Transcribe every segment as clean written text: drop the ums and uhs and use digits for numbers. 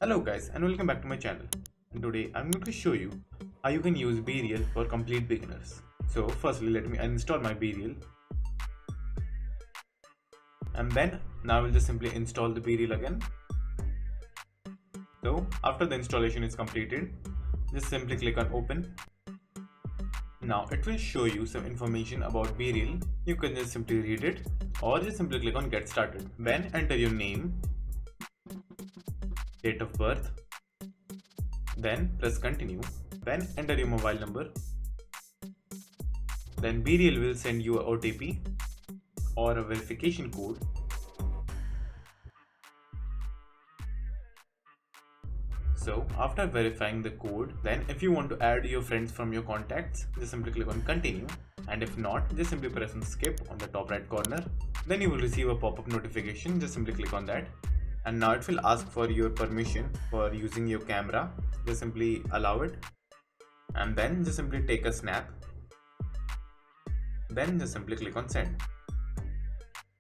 Hello guys and welcome back to my channel. And today I'm going to show you how you can use BeReal for complete beginners. So firstly let me uninstall my BeReal, and then now we'll just simply install the BeReal again. So after the installation is completed, just simply click on open. Now it will show you some information about BeReal. You can just simply read it or just simply click on get started. Then enter your name, date of birth, then press continue, then enter your mobile number. Then BeReal will send you a OTP or a verification code. So after verifying the code, then if you want to add your friends from your contacts, just simply click on continue, and if not, just simply press on skip on the top right corner. Then you will receive a pop-up notification, just simply click on that. And now it will ask for your permission for using your camera. Just simply allow it, and then just simply take a snap. Then just simply click on send.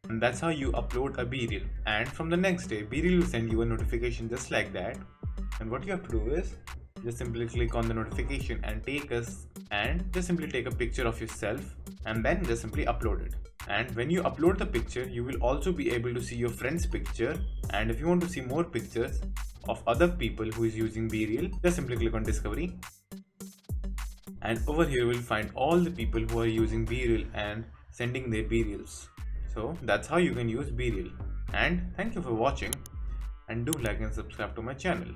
And that's how you upload a BeReal. And from the next day, BeReal will send you a notification just like that. And what you have to do is just simply click on the notification and just simply take a picture of yourself and then just simply upload it. And when you upload the picture, you will also be able to see your friend's picture. And if you want to see more pictures of other people who is using BeReal, just simply click on discovery. And over here you will find all the people who are using BeReal and sending their BeReals. So that's how you can use BeReal. And thank you for watching, and do like and subscribe to my channel.